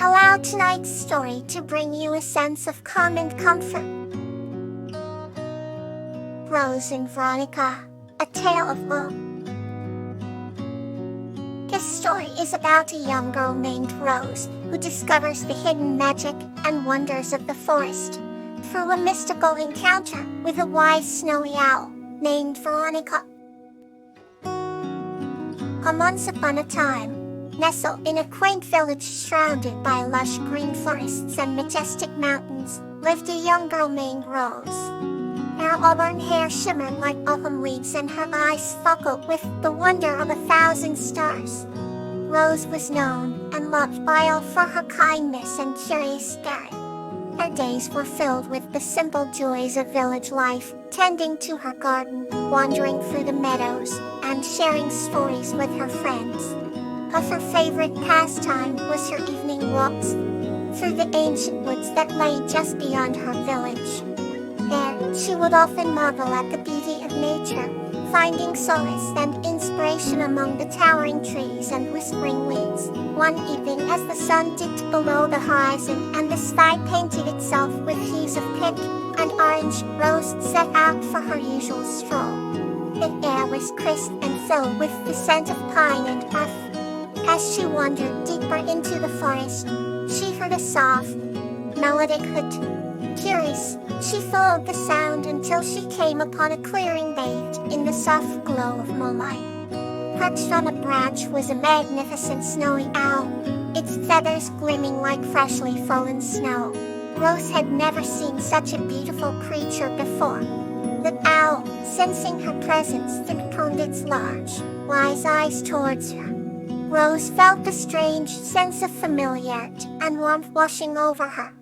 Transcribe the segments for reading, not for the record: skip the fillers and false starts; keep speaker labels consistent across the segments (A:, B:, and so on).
A: Allow tonight's story to bring you a sense of calm and comfort. Rose and Veronica, a tale of woe. This story is about a young girl named Rose who discovers the hidden magic and wonders of the forest through a mystical encounter with a wise snowy owl named Veronica. Once upon a time, nestled in a quaint village surrounded by lush green forests and majestic mountains, lived a young girl named Rose. Her auburn hair shimmered like autumn leaves and her eyes sparkled with the wonder of 1,000 stars. Rose was known and loved by all for her kindness and curious spirit. Her days were filled with the simple joys of village life, tending to her garden, wandering through the meadows, and sharing stories with her friends. But her favorite pastime was her evening walks through the ancient woods that lay just beyond her village. There, she would often marvel at the beauty of nature, finding solace and inspiration among the towering trees and whispering leaves. One evening, as the sun dipped below the horizon and the sky painted itself with hues of pink and orange, Rose set out for her usual stroll. The air was crisp and filled with the scent of pine and earth. As she wandered deeper into the forest, she heard a soft, melodic hoot. Curious, she followed the sound until she came upon a clearing bathed in the soft glow of moonlight. Perched on a branch was a magnificent snowy owl, its feathers gleaming like freshly fallen snow. Rose had never seen such a beautiful creature before. The owl, sensing her presence, turned its large, wise eyes towards her. Rose felt a strange sense of familiarity and warmth washing over her.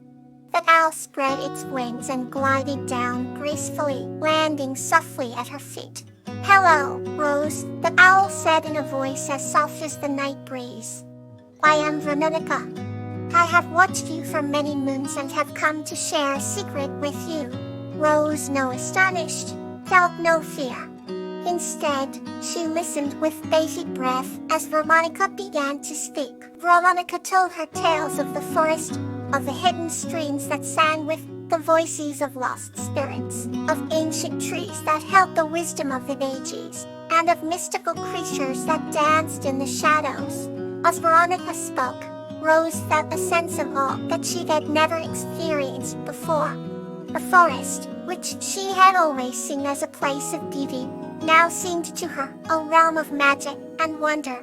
A: The owl spread its wings and glided down gracefully, landing softly at her feet. "Hello, Rose," the owl said in a voice as soft as the night breeze. "I am Veronica. I have watched you for many moons and have come to share a secret with you." Rose, no astonished, felt no fear. Instead, she listened with bated breath as Veronica began to speak. Veronica told her tales of the forest, of the hidden streams that sang with the voices of lost spirits, of ancient trees that held the wisdom of the ages, and of mystical creatures that danced in the shadows. As Veronica spoke, Rose felt a sense of awe that she had never experienced before. The forest, which she had always seen as a place of beauty, now seemed to her a realm of magic and wonder.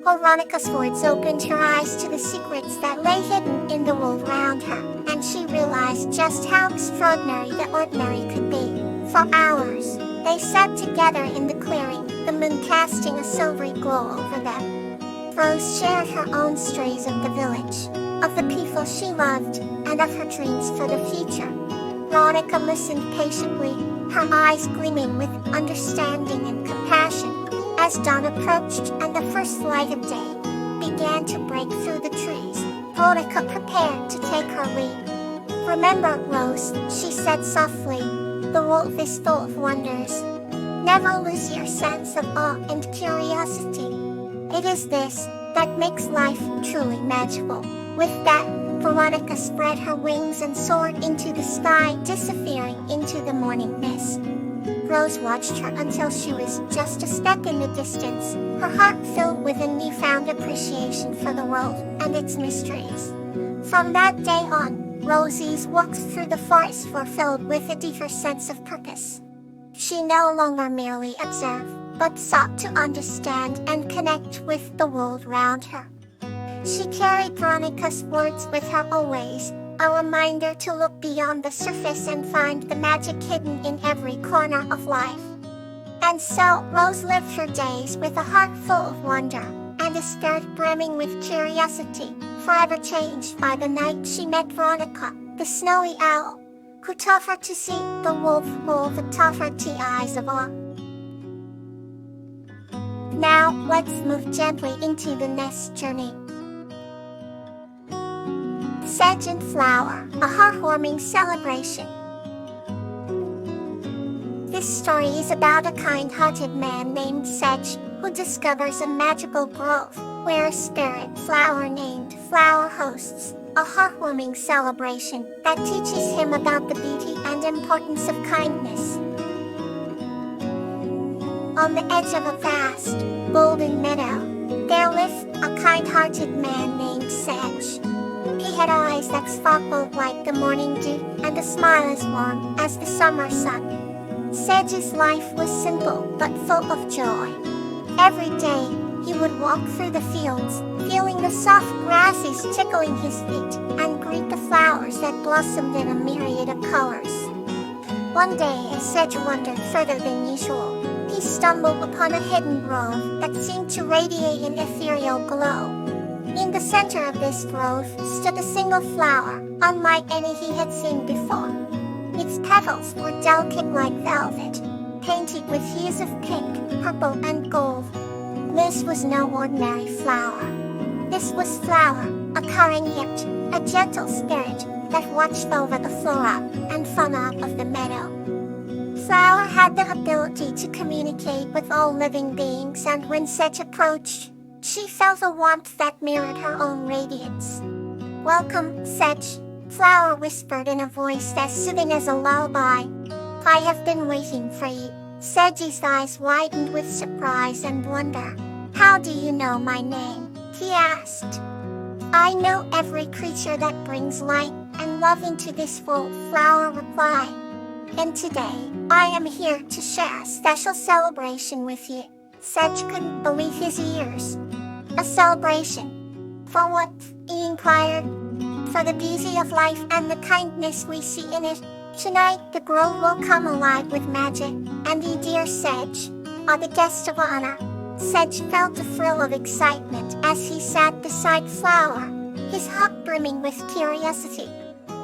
A: Veronica's words opened her eyes to the secrets that lay hidden in the world around her, and she realized just how extraordinary the ordinary could be. For hours, they sat together in the clearing, the moon casting a silvery glow over them. Rose shared her own stories of the village, of the people she loved, and of her dreams for the future. Veronica listened patiently, her eyes gleaming with understanding and compassion. As dawn approached and the first light of day began to break through the trees, Veronica prepared to take her leave. "Remember, Rose," she said softly, "the world is full of wonders. Never lose your sense of awe and curiosity. It is this that makes life truly magical." With that, Veronica spread her wings and soared into the sky, disappearing into the morning mist. Rose watched her until she was just a speck in the distance, her heart filled with a newfound appreciation for the world and its mysteries. From that day on, Rosie's walks through the forest were filled with a deeper sense of purpose. She no longer merely observed, but sought to understand and connect with the world around her. She carried Veronica's words with her always, a reminder to look beyond the surface and find the magic hidden in every corner of life. And so, Rose lived her days with a heart full of wonder, and a spirit brimming with curiosity, forever changed by the night she met Veronica, the snowy owl, who taught her to see the world full the tougher eyes of awe. Now, let's move gently into the next journey. Sedge and Flower, a heartwarming celebration. This story is about a kind-hearted man named Sedge who discovers a magical grove where a spirit flower named Flower hosts a heartwarming celebration that teaches him about the beauty and importance of kindness. On the edge of a vast, golden meadow, there lived a kind-hearted man named Sedge. He had eyes that sparkled like the morning dew and a smile as warm as the summer sun. Sedge's life was simple but full of joy. Every day, he would walk through the fields, feeling the soft grasses tickling his feet, and greet the flowers that blossomed in a myriad of colors. One day, as Sedge wandered further than usual, he stumbled upon a hidden grove that seemed to radiate an ethereal glow. In the center of this grove stood a single flower, unlike any he had seen before. Its petals were delicate like velvet, painted with hues of pink, purple, and gold. This was no ordinary flower. This was Flower, a kind gift, a gentle spirit that watched over the flora and fauna of the meadow. Flower had the ability to communicate with all living beings, and when Sedge approached, she felt a warmth that mirrored her own radiance. "Welcome, Sedge," Flower whispered in a voice as soothing as a lullaby. "I have been waiting for you." Sedge's eyes widened with surprise and wonder. "How do you know my name?" he asked. "I know every creature that brings light and love into this world," Flower replied. "And today, I am here to share a special celebration with you." Sedge couldn't believe his ears. "A celebration? For what?" he inquired. "For the beauty of life and the kindness we see in it. Tonight, the grove will come alive with magic, and you, dear Sedge, are the guest of honor." Sedge felt a thrill of excitement as he sat beside Flower, his heart brimming with curiosity.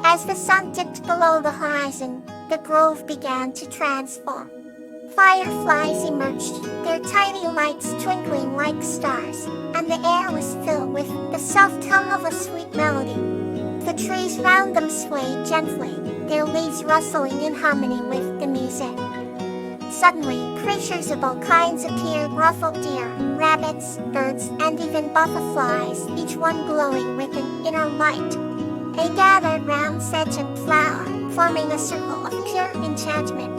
A: As the sun dipped below the horizon, the grove began to transform. Fireflies emerged, their tiny lights twinkling like stars, and the air was filled with the soft hum of a sweet melody. The trees round them swayed gently, their leaves rustling in harmony with the music. Suddenly, creatures of all kinds appeared: ruffled deer, rabbits, birds, and even butterflies, each one glowing with an inner light. They gathered round Sedge and Flower, forming a circle of pure enchantment.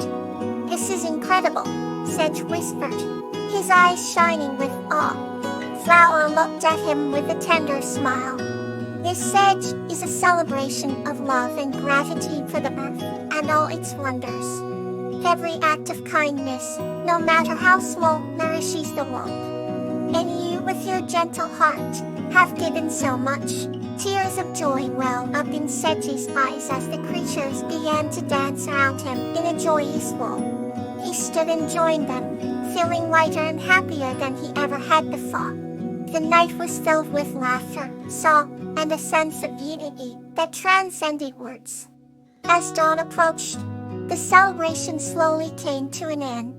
A: "This is incredible," Sedge whispered, his eyes shining with awe. Flower looked at him with a tender smile. "This, Sedge, is a celebration of love and gratitude for the earth and all its wonders. Every act of kindness, no matter how small, nourishes the world. And you, with your gentle heart, have given so much." Tears of joy welled up in Sedge's eyes as the creatures began to dance around him in a joyous whirl. He stood and joined them, feeling lighter and happier than he ever had before. The night was filled with laughter, song, and a sense of unity that transcended words. As dawn approached, the celebration slowly came to an end.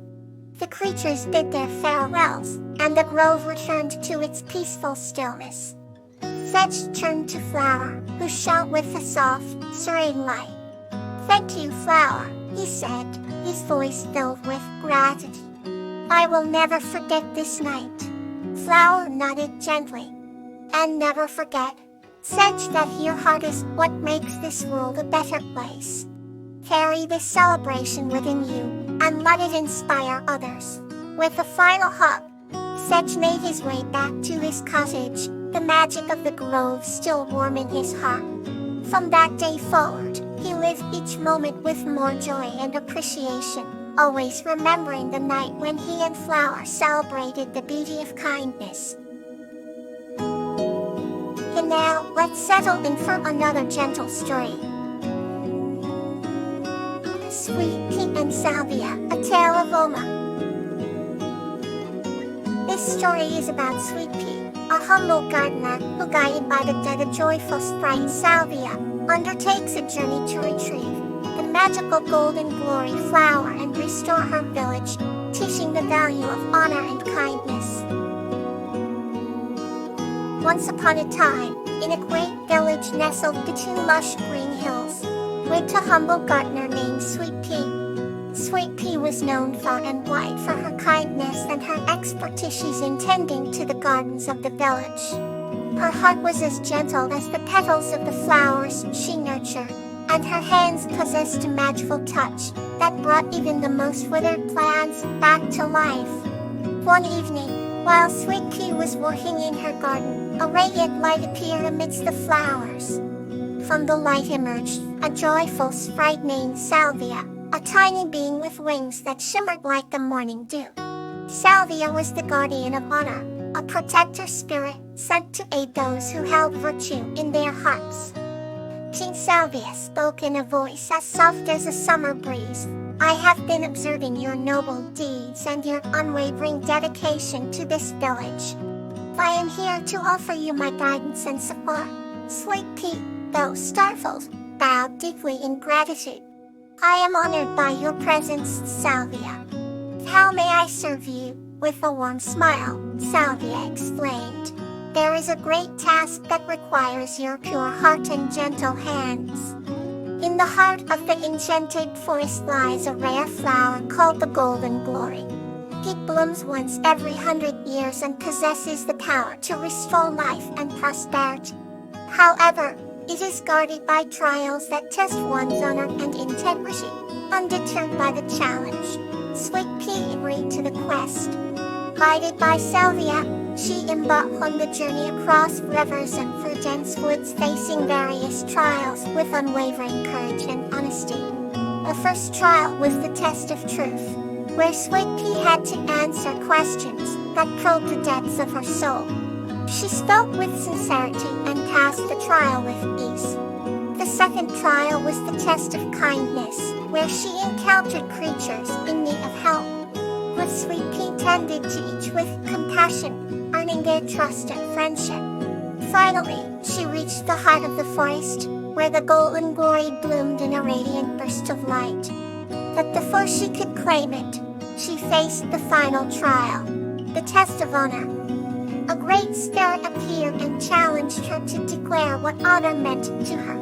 A: The creatures bid their farewells, and the grove returned to its peaceful stillness. Sedge turned to Flower, who shone with a soft, serene light. "Thank you, Flower," he said, his voice filled with gratitude. "I will never forget this night." Flower nodded gently. "And never forget, Sedge, that your heart is what makes this world a better place. Carry this celebration within you, and let it inspire others." With a final hug, Sedge made his way back to his cottage, the magic of the grove still warm in his heart. From that day forward, he lived each moment with more joy and appreciation, always remembering the night when he and Flower celebrated the beauty of kindness. And now, let's settle in for another gentle story. Sweet Pea and Salvia, A Tale of Oma. This story is about Sweet Pea, a humble gardener who, guided by the joyful sprite Salvia, undertakes a journey to retrieve the magical golden glory flower and restore her village, teaching the value of honor and kindness. Once upon a time, in a quaint village nestled between lush green hills, lived a humble gardener named Sweet Pea. Sweet Pea was known far and wide for her kindness and her expertise in tending to the gardens of the village. Her heart was as gentle as the petals of the flowers she nurtured, and her hands possessed a magical touch that brought even the most withered plants back to life. One evening, while Sweet Pea was working in her garden, a radiant light appeared amidst the flowers. From the light emerged a joyful sprite named Salvia, a tiny being with wings that shimmered like the morning dew. Salvia was the guardian of honor, a protector spirit sent to aid those who held virtue in their hearts. King Salvia spoke in a voice as soft as a summer breeze. I have been observing your noble deeds and your unwavering dedication to this village. I am here to offer you my guidance and support. Sweet Pea, though startled, bowed deeply in gratitude. I am honored by your presence, Salvia. How may I serve you? With a warm smile, Salvia explained. There is a great task that requires your pure heart and gentle hands. In the heart of the enchanted forest lies a rare flower called the Golden Glory. It blooms once every 100 years and possesses the power to restore life and prosperity. However, it is guarded by trials that test one's honor and integrity. Undeterred by the challenge, Sweet Pea agreed to the quest. Guided by Salvia, she embarked on the journey across rivers and through dense woods, facing various trials with unwavering courage and honesty. The first trial was the test of truth, where Sweet Pea had to answer questions that probed the depths of her soul. She spoke with sincerity and passed the trial with ease. The second trial was the test of kindness, where she encountered creatures in need of help. But Sweet Pea tended to each with compassion, earning their trust and friendship. Finally, she reached the heart of the forest, where the Golden Glory bloomed in a radiant burst of light. But before she could claim it, she faced the final trial, the test of honor. A great spirit appeared and challenged her to declare what honor meant to her.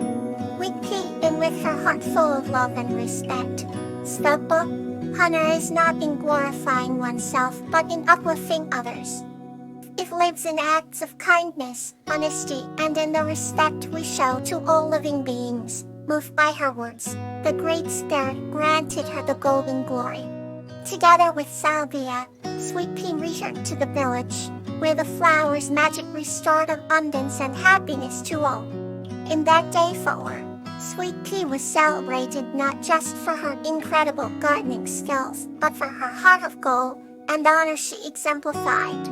A: Sweet Pea, and with her heart full of love and respect, spoke up. Honor is not in glorifying oneself but in uplifting others. It lives in acts of kindness, honesty, and in the respect we show to all living beings. Moved by her words, the Great Spirit granted her the Golden Glory. Together with Salvia, Sweet Pea returned to the village, where the flowers' magic restored abundance and happiness to all. In that day forward, Sweet Pea was celebrated not just for her incredible gardening skills, but for her heart of gold and honor she exemplified.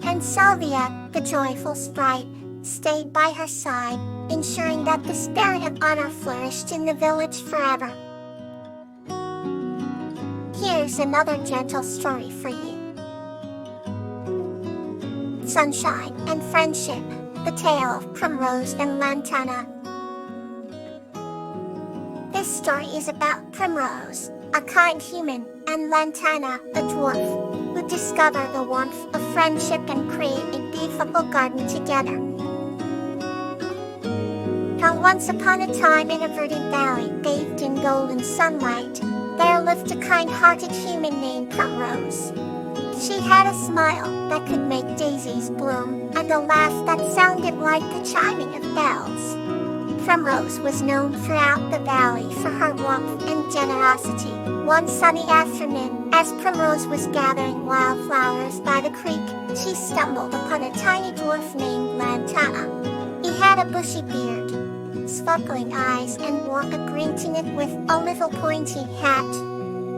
A: And Salvia, the joyful sprite, stayed by her side, ensuring that the spirit of honor flourished in the village forever. Here's another gentle story for you. Sunshine and Friendship, the tale of Primrose and Lantana. This story is about Primrose, a kind human, and Lantana, a dwarf, who discover the warmth of friendship and create a beautiful garden together. Now once upon a time in a verdant valley bathed in golden sunlight, there lived a kind-hearted human named Primrose. She had a smile that could make daisies bloom, and a laugh that sounded like the chiming of bells. Primrose was known throughout the valley for her warmth and generosity. One sunny afternoon, as Primrose was gathering wildflowers by the creek, she stumbled upon a tiny dwarf named Lantana. He had a bushy beard, sparkling eyes, and wore a green tunic with a little pointy hat.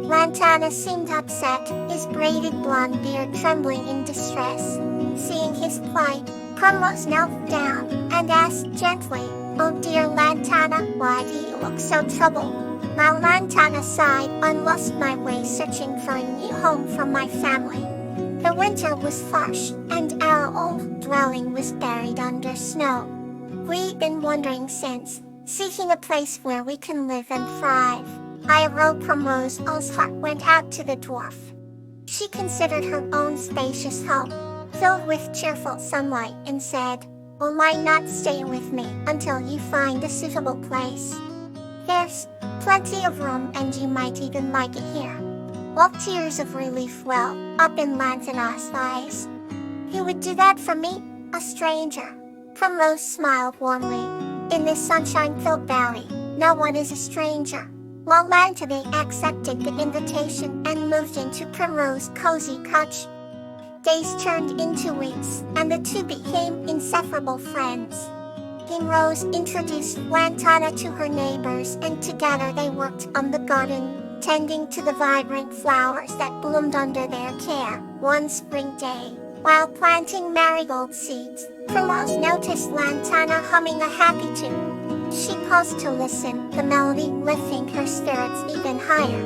A: Lantana seemed upset, his braided blonde beard trembling in distress. Seeing his plight, Primrose knelt down and asked gently, "Oh dear Lantana, why do you look so troubled?" Now Lantana sighed, "I lost my way searching for a new home for my family. The winter was harsh, and our old dwelling was buried under snow. We've been wandering since, seeking a place where we can live and thrive." I wrote Primrose's heart went out to the dwarf. She considered her own spacious home, filled with cheerful sunlight, and said, "Will you not stay with me until you find a suitable place?" There's plenty of room and you might even like it here. While tears of relief well up in Lantana's eyes. You would do that for me, a stranger? Primrose smiled warmly. In this sunshine-filled valley, no one is a stranger. While Lantana accepted the invitation and moved into Primrose's cozy cottage. Days turned into weeks, and the two became inseparable friends. Primrose introduced Lantana to her neighbors, and together they worked on the garden, tending to the vibrant flowers that bloomed under their care. One spring day, while planting marigold seeds, Primrose noticed Lantana humming a happy tune. She paused to listen, the melody lifting her spirits even higher.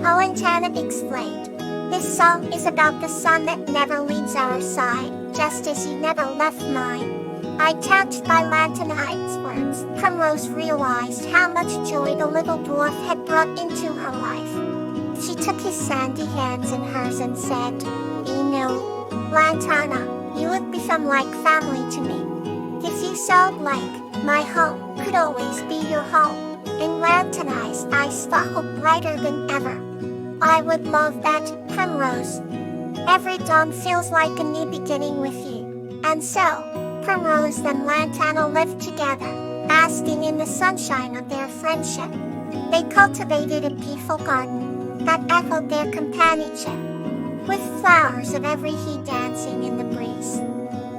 A: Lantana explained, "This song is about the sun that never leaves our side, just as you never left mine." Touched by Lantana's words, Primrose realized how much joy the little dwarf had brought into her life. She took his sandy hands in hers and said, "You know, Lantana, you would become like family to me. If you sound like my home could always be your home." And Lantana's eyes sparkled brighter than ever. "I would love that, Primrose. Every dawn feels like a new beginning with you." And so, Primrose and Lantana lived together, basking in the sunshine of their friendship. They cultivated a peaceful garden that echoed their companionship, with flowers of every hue dancing in the breeze.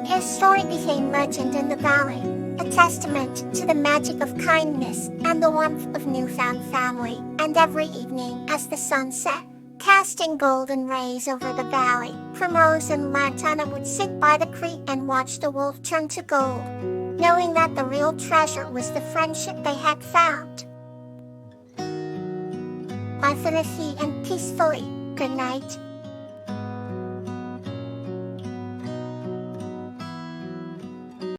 A: Their story became legend in the valley, a testament to the magic of kindness and the warmth of newfound family. And every evening as the sun set, casting golden rays over the valley, Primrose and Lantana would sit by the creek and watch the world turn to gold, knowing that the real treasure was the friendship they had found. Infinitely and peacefully. Good night.